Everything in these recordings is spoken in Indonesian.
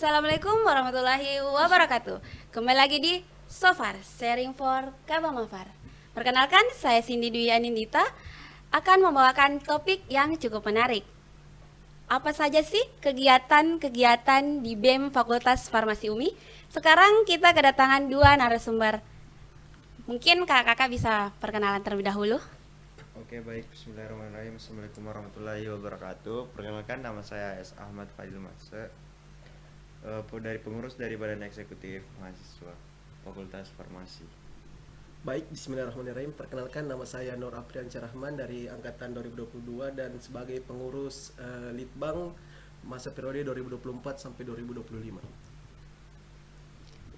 Assalamualaikum warahmatullahi wabarakatuh. Kembali lagi di Sofar Sharing for Kabamafar. Perkenalkan, saya Cindy Dwi Anindita akan membawakan topik yang cukup menarik. Apa saja sih kegiatan-kegiatan di BEM Fakultas Farmasi UMI? Sekarang kita kedatangan dua narasumber. Mungkin kakak-kakak bisa perkenalan terlebih dahulu. Oke, baik. Bismillahirrahmanirrahim. Assalamualaikum warahmatullahi wabarakatuh. Perkenalkan, nama saya S. Ahmad Fadil Mase, dari pengurus dari Badan Eksekutif Mahasiswa Fakultas Farmasi. Baik, bismillahirrahmanirrahim. Perkenalkan, nama saya Nur Apriansyah Rahman dari angkatan 2022 dan sebagai pengurus Litbang masa periode 2024 sampai 2025.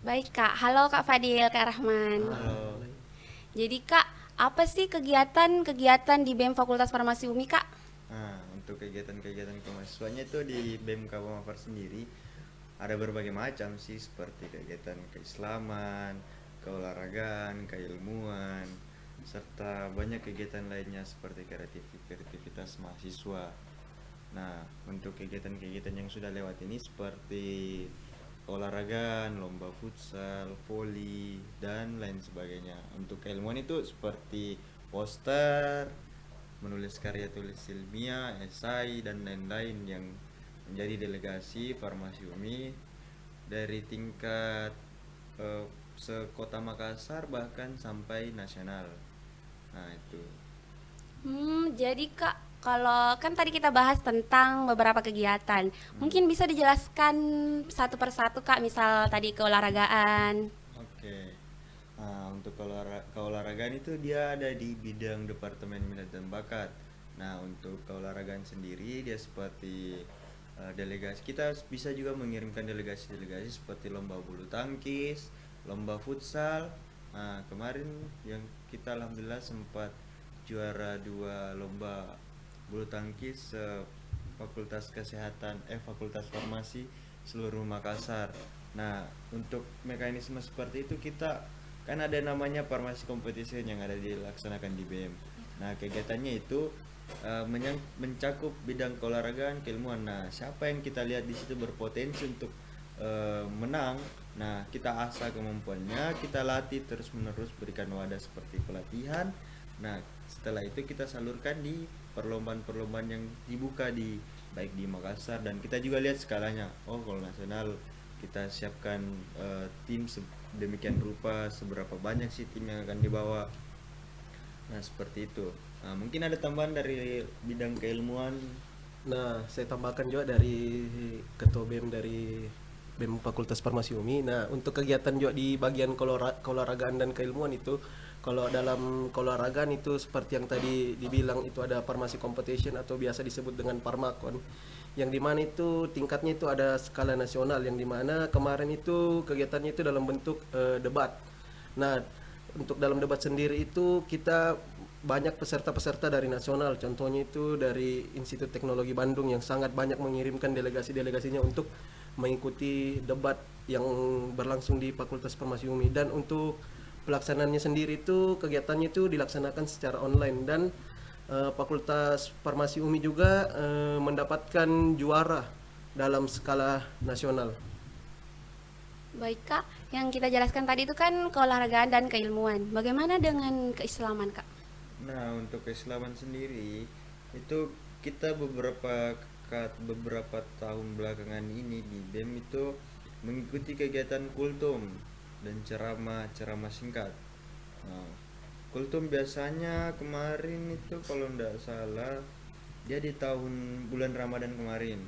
Baik kak, halo Kak Fadil, Kak Rahman. Halo. Jadi kak, apa sih kegiatan-kegiatan di BEM Fakultas Farmasi UMI kak? Nah, untuk kegiatan-kegiatan kemahasiswanya itu di BEM Kabamafar sendiri ada berbagai macam sih, seperti kegiatan keislaman, keolahragaan, keilmuan, serta banyak kegiatan lainnya seperti kreativitas mahasiswa. Nah, untuk kegiatan-kegiatan yang sudah lewat ini seperti olahraga, lomba futsal, voli, dan lain sebagainya. Untuk keilmuan itu seperti poster, menulis karya tulis ilmiah, esai, dan lain-lain yang menjadi delegasi Farmasi UMI dari tingkat sekota Makassar bahkan sampai nasional. Nah, itu. Jadi kak, kalau kan tadi kita bahas tentang beberapa kegiatan, mungkin bisa dijelaskan satu persatu kak, misal tadi keolahragaan. Oke. Nah, untuk keolahragaan itu dia ada di bidang Departemen Minat dan Bakat. Nah, untuk keolahragaan sendiri dia seperti delegasi. Kita bisa juga mengirimkan delegasi-delegasi seperti lomba bulu tangkis, lomba futsal. Nah, kemarin yang kita alhamdulillah sempat juara dua lomba bulu tangkis Fakultas Kesehatan Fakultas Farmasi seluruh Makassar. Nah, untuk mekanisme seperti itu kita kan ada namanya farmasi competition yang ada dilaksanakan di BM. Nah, kegiatannya itu mencakup bidang keolahragaan, keilmuan. Nah, siapa yang kita lihat di situ berpotensi untuk menang, nah kita asah kemampuannya, kita latih terus-menerus, berikan wadah seperti pelatihan. Nah, setelah itu kita salurkan di perlombaan-perlombaan yang dibuka di baik di Makassar, dan kita juga lihat skalanya. Oh, kalau nasional kita siapkan tim demikian rupa, seberapa banyak sih tim yang akan dibawa. Nah, seperti itu. Nah, mungkin ada tambahan dari bidang keilmuan. Nah, saya tambahkan juga dari Ketua BEM dari BEM Fakultas Farmasi UMI. Nah, untuk kegiatan juga di bagian keolahragaan dan keilmuan itu, kalau dalam keolahragaan itu seperti yang tadi dibilang itu ada farmasi competition atau biasa disebut dengan Farmakon, yang dimana itu tingkatnya itu ada skala nasional, yang dimana kemarin itu kegiatannya itu dalam bentuk debat. Nah, untuk dalam debat sendiri itu kita banyak peserta-peserta dari nasional, contohnya itu dari Institut Teknologi Bandung yang sangat banyak mengirimkan delegasi-delegasinya untuk mengikuti debat yang berlangsung di Fakultas Farmasi UMI. Dan untuk pelaksanaannya sendiri itu kegiatannya itu dilaksanakan secara online, dan Fakultas Farmasi UMI juga mendapatkan juara dalam skala nasional. Baik kak, yang kita jelaskan tadi itu kan keolahragaan dan keilmuan. Bagaimana dengan keislaman kak? Nah, untuk keislaman sendiri itu kita beberapa tahun belakangan ini di BEM itu mengikuti kegiatan kultum dan ceramah singkat. Nah, kultum biasanya kemarin itu kalau tidak salah dia di tahun bulan Ramadan kemarin.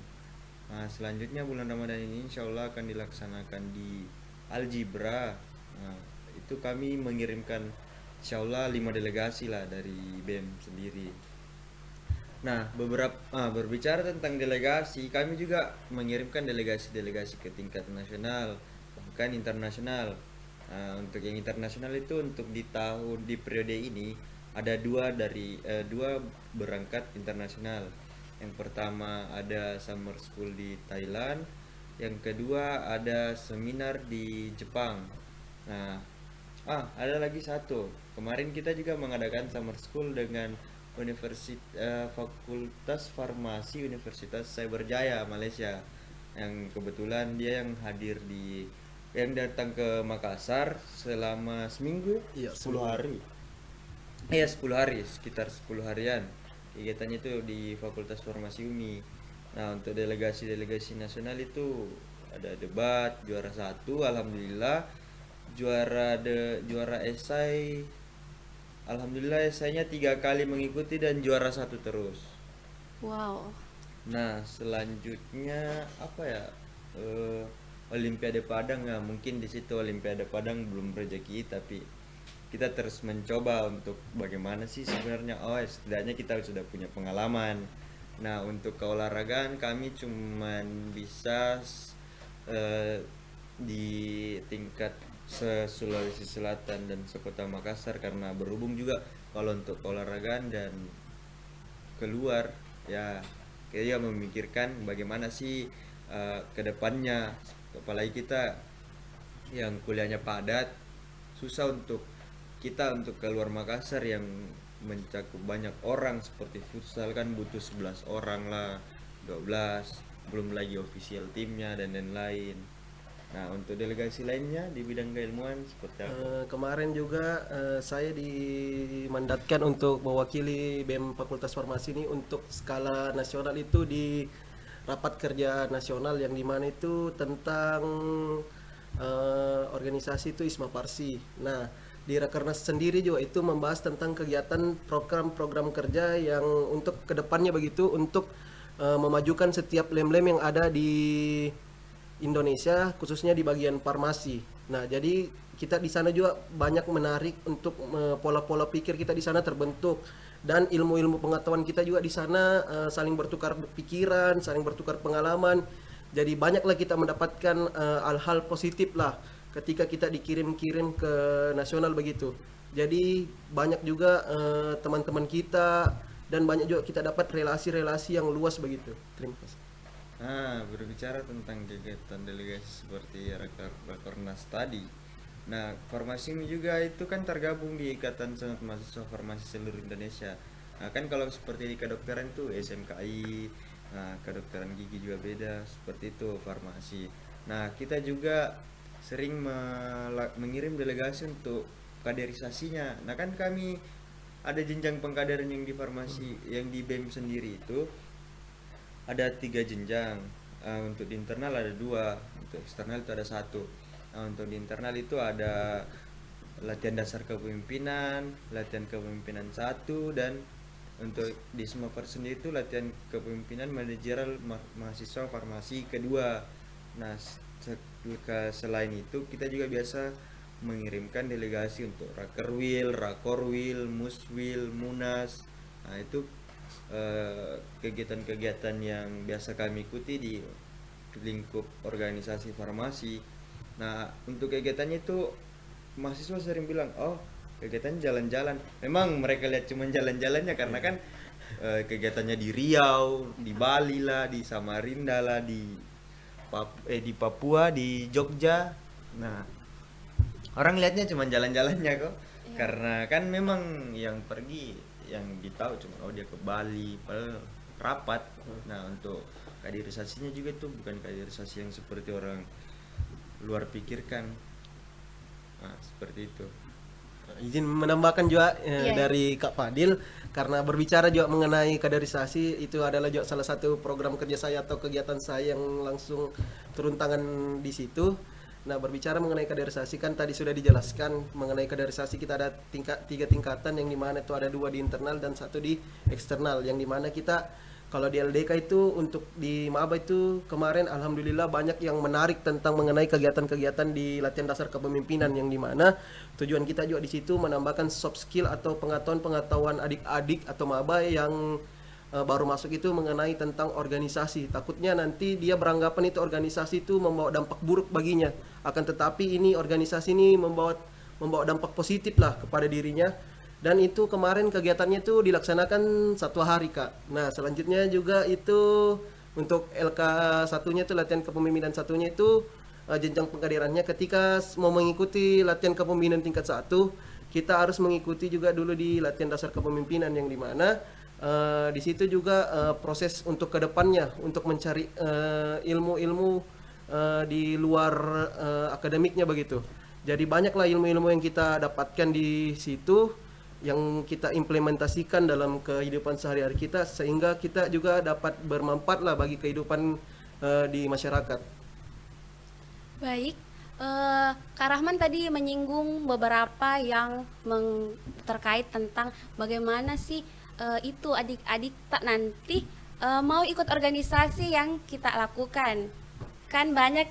Nah, selanjutnya bulan Ramadan ini insya Allah akan dilaksanakan di Aljibra. Nah, itu kami mengirimkan insya Allah 5 delegasi lah dari BEM sendiri. Nah, berbicara tentang delegasi, kami juga mengirimkan delegasi-delegasi ke tingkat nasional, bahkan internasional. Nah, untuk yang internasional itu untuk di periode ini ada dua berangkat internasional. Yang pertama ada summer school di Thailand, yang kedua ada seminar di Jepang. Nah, ada lagi satu. Kemarin kita juga mengadakan summer school dengan Fakultas Farmasi Universitas Cyberjaya Malaysia. yang kebetulan dia yang datang ke Makassar selama seminggu, Iya, 10 hari. Iya 10 hari, sekitar 10 harian. Kegiatannya itu di Fakultas Farmasi UMI. Nah untuk delegasi-delegasi nasional itu ada debat, juara satu, alhamdulillah. Juara esai, alhamdulillah esainya 3 kali mengikuti dan juara satu terus. Wow. Nah selanjutnya apa ya? Olimpiade Padang ya, mungkin di situ Olimpiade Padang belum rezeki, tapi kita terus mencoba untuk bagaimana sih sebenarnya, setidaknya kita sudah punya pengalaman. Nah untuk keolahragaan kami cuman bisa di tingkat Sulawesi Selatan dan sekota Makassar, karena berhubung juga kalau untuk keolahragaan dan keluar ya kita memikirkan bagaimana sih ke depannya, apalagi kita yang kuliahnya padat, susah untuk keluar Makassar yang mencakup banyak orang, seperti futsal kan butuh 11 orang lah, 12, belum lagi official timnya dan lain-lain. Nah untuk delegasi lainnya di bidang keilmuan seperti apa? Kemarin juga saya dimandatkan untuk mewakili BEM Fakultas Farmasi ini untuk skala nasional itu di rapat kerja nasional yang dimana itu tentang organisasi itu ISMA Parsi. Nah di Rakernas sendiri juga itu membahas tentang kegiatan program-program kerja yang untuk kedepannya begitu untuk memajukan setiap lem-lem yang ada di Indonesia, khususnya di bagian farmasi. Nah, jadi kita di sana juga banyak menarik untuk pola-pola pikir kita di sana terbentuk, dan ilmu-ilmu pengetahuan kita juga di sana saling bertukar pikiran, saling bertukar pengalaman. Jadi banyaklah kita mendapatkan hal-hal positif lah ketika kita dikirim-kirim ke nasional begitu. Jadi banyak juga teman-teman kita, dan banyak juga kita dapat relasi-relasi yang luas begitu. Terima kasih. Berbicara tentang kegiatan delegasi seperti Rakernas tadi. Nah, farmasi ini juga itu kan tergabung di Ikatan Senat Mahasiswa Farmasi seluruh Indonesia. Nah, kan kalau seperti di kedokteran itu SMKI, nah kedokteran gigi juga beda, seperti itu farmasi. Nah, kita juga sering mengirim delegasi untuk kaderisasinya. Nah, kan kami ada jenjang pengkaderan yang di farmasi, yang di BEM sendiri itu ada 3 jenjang. Untuk di internal ada 2, untuk eksternal itu ada 1. Untuk di internal itu ada latihan dasar kepemimpinan, latihan kepemimpinan 1, dan untuk di Smoker sendiri itu latihan kepemimpinan manajerial mahasiswa farmasi kedua. Nah selain itu kita juga biasa mengirimkan delegasi untuk Rakerwil, Rakorwil, Muswil, Munas. Nah itu kegiatan-kegiatan yang biasa kami ikuti di lingkup organisasi farmasi. Nah untuk kegiatannya itu mahasiswa sering bilang, kegiatan jalan-jalan. Memang mereka lihat cuma jalan-jalannya karena kan kegiatannya di Riau, di Bali lah, di Samarinda lah, di Papua, di Jogja. Nah orang lihatnya cuma jalan-jalannya kok. Karena kan memang yang pergi, yang ditahu cuma dia ke Bali, rapat. Nah untuk kaderisasinya juga itu bukan kaderisasi yang seperti orang luar pikirkan. Nah seperti itu. Izin menambahkan juga dari Kak Fadil, karena berbicara juga mengenai kaderisasi, itu adalah juga salah satu program kerja saya atau kegiatan saya yang langsung turun tangan di situ. Nah berbicara mengenai kaderisasi, kan tadi sudah dijelaskan mengenai kaderisasi kita ada 3 tingkatan, yang dimana itu ada 2 di internal dan 1 di eksternal, yang dimana kita kalau di LDK itu untuk di maba itu kemarin alhamdulillah banyak yang menarik tentang mengenai kegiatan-kegiatan di latihan dasar kepemimpinan, yang dimana tujuan kita juga di situ menambahkan soft skill atau pengetahuan adik-adik atau maba yang baru masuk itu mengenai tentang organisasi. Takutnya nanti dia beranggapan itu organisasi itu membawa dampak buruk baginya, akan tetapi ini organisasi ini membawa dampak positif lah kepada dirinya. Dan itu kemarin kegiatannya itu dilaksanakan 1 hari Kak. Nah selanjutnya juga itu untuk LK satunya itu latihan kepemimpinan satunya itu jenjang pengkaderannya, ketika mau mengikuti latihan kepemimpinan tingkat 1 kita harus mengikuti juga dulu di latihan dasar kepemimpinan, yang dimana Di situ juga proses untuk kedepannya untuk mencari ilmu-ilmu di luar akademiknya begitu. Jadi banyaklah ilmu-ilmu yang kita dapatkan di situ yang kita implementasikan dalam kehidupan sehari-hari kita sehingga kita juga dapat bermanfaat lah bagi kehidupan di masyarakat. Baik, Kak Rahman tadi menyinggung beberapa yang terkait tentang bagaimana sih itu adik-adik tak nanti mau ikut organisasi yang kita lakukan. Kan banyak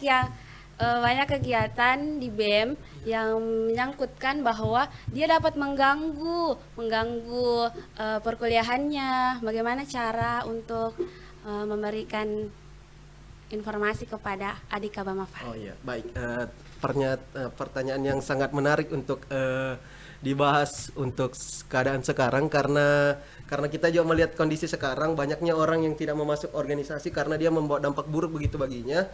kegiatan di BEM yang menyangkutkan bahwa dia dapat mengganggu perkuliahannya. Bagaimana cara untuk memberikan informasi kepada adik Kaba Mafar? Oh iya, baik. Pertanyaan yang sangat menarik untuk dibahas untuk keadaan sekarang karena kita juga melihat kondisi sekarang banyaknya orang yang tidak mau masuk organisasi karena dia membawa dampak buruk begitu baginya.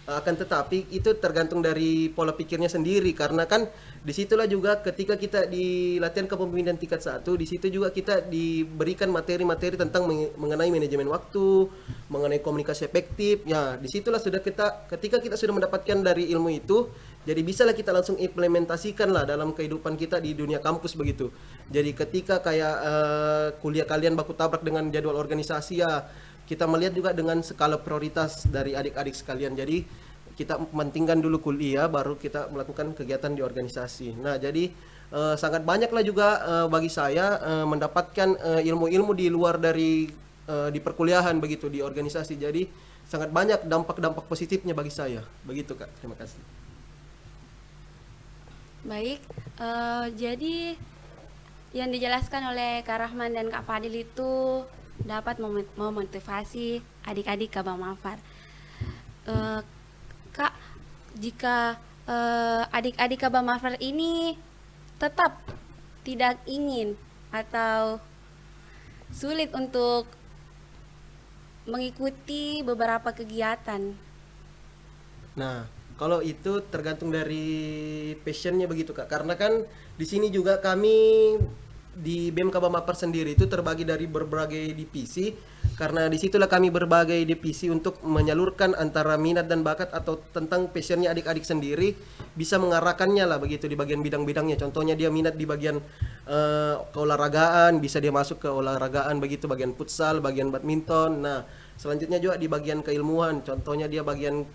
Akan tetapi itu tergantung dari pola pikirnya sendiri karena kan disitulah juga ketika kita di latihan kepemimpinan tingkat 1 di situ juga kita diberikan materi-materi tentang mengenai manajemen waktu, mengenai komunikasi efektif. Ya, disitulah sudah ketika kita sudah mendapatkan dari ilmu itu, jadi bisalah kita langsung implementasikan lah dalam kehidupan kita di dunia kampus begitu. Jadi ketika kayak kuliah kalian baku tabrak dengan jadwal organisasi ya, kita melihat juga dengan skala prioritas dari adik-adik sekalian. Jadi kita mementingkan dulu kuliah baru kita melakukan kegiatan di organisasi. Nah, jadi sangat banyaklah juga bagi saya mendapatkan ilmu-ilmu di luar dari di perkuliahan begitu di organisasi. Jadi sangat banyak dampak-dampak positifnya bagi saya. Begitu Kak. Terima kasih. Baik, jadi yang dijelaskan oleh Kak Rahman dan Kak Fadil itu dapat memotivasi adik-adik Kaba Mafar. Kak, jika adik-adik Kaba Mafar ini tetap tidak ingin atau sulit untuk mengikuti beberapa kegiatan, Nah, kalau itu tergantung dari passionnya begitu Kak. Karena kan di sini juga kami di BEM Kaba Mapar sendiri itu terbagi dari berbagai divisi. Karena disitulah kami berbagai divisi untuk menyalurkan antara minat dan bakat atau tentang passionnya adik-adik sendiri bisa mengarahkannya lah begitu di bagian bidang-bidangnya. Contohnya dia minat di bagian keolahragaan, bisa dia masuk ke olahragaan begitu bagian futsal, bagian badminton. Nah, selanjutnya juga di bagian keilmuan. Contohnya dia bagian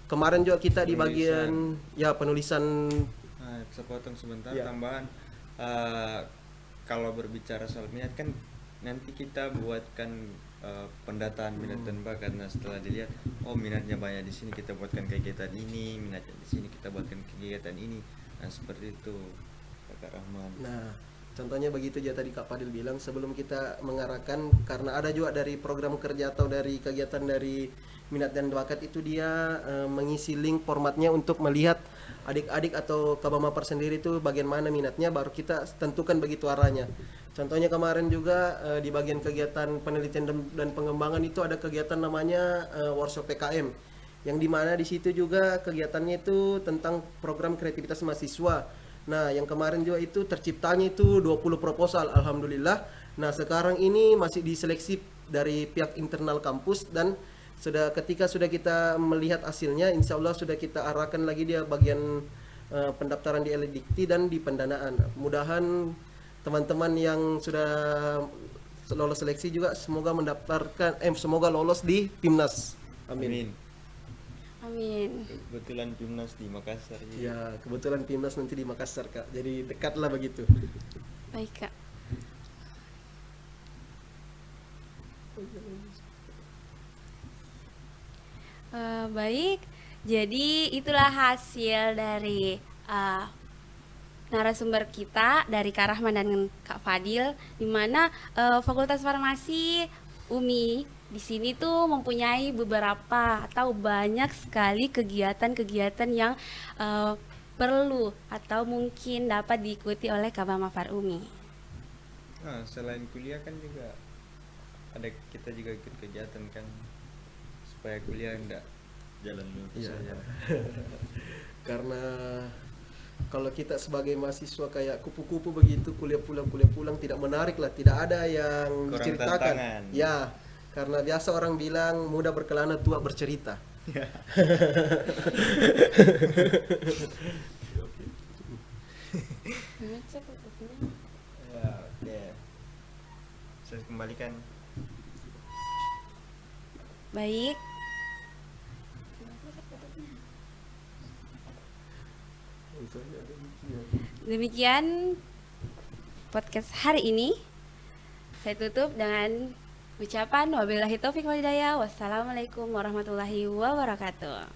kemarin juga kita di bagian ya penulisan. Nah, sepotong sebentar Ya. tambahan. Kalau berbicara soal minat kan nanti kita buatkan pendataan minat dan bakat. Nah, setelah dilihat oh minatnya banyak di sini kita buatkan kegiatan ini, minatnya di sini kita buatkan kegiatan ini. Nah, seperti itu Kak Rahman. Nah, contohnya begitu aja tadi Kak Fadil bilang sebelum kita mengarahkan karena ada juga dari program kerja atau dari kegiatan dari minat dan bakat itu dia mengisi link formatnya untuk melihat adik-adik atau Kaba Mapar sendiri itu bagian mana minatnya baru kita tentukan begitu arahnya. Contohnya kemarin juga di bagian kegiatan penelitian dan pengembangan itu ada kegiatan namanya workshop PKM yang dimana di situ juga kegiatannya itu tentang program kreativitas mahasiswa. Nah, yang kemarin juga itu terciptanya itu 20 proposal, alhamdulillah. Nah, sekarang ini masih diseleksi dari pihak internal kampus dan ketika sudah kita melihat hasilnya, insya Allah sudah kita arahkan lagi dia bagian pendaftaran di Eledikti dan di pendanaan. Mudahan teman-teman yang sudah lolos seleksi juga semoga semoga lolos di Timnas. Amin. amin. Kebetulan Timnas di Makassar. Ya, kebetulan Timnas nanti di Makassar Kak. Jadi dekatlah begitu. Baik Kak. Baik, jadi itulah hasil dari narasumber kita dari Kak Rahman dan Kak Fadil, di mana Fakultas Farmasi UMI di sini tuh mempunyai beberapa atau banyak sekali kegiatan-kegiatan yang perlu atau mungkin dapat diikuti oleh Kaba Mafar UMI. Nah, selain kuliah kan juga ada kita juga ikut kegiatan kan supaya kuliah enggak jalan lurus Iya. saja. Karena kalau kita sebagai mahasiswa kayak kupu-kupu begitu, kuliah pulang tidak menarik lah, tidak ada yang Kurang diceritakan. tantangan. Ya, karena biasa orang bilang muda berkelana tua bercerita. Ya, oke. Saya kembalikan. Baik. Demikian podcast hari ini. Saya tutup dengan ucapan wabillahi taufiq wal hidayah. Wassalamualaikum warahmatullahi wabarakatuh.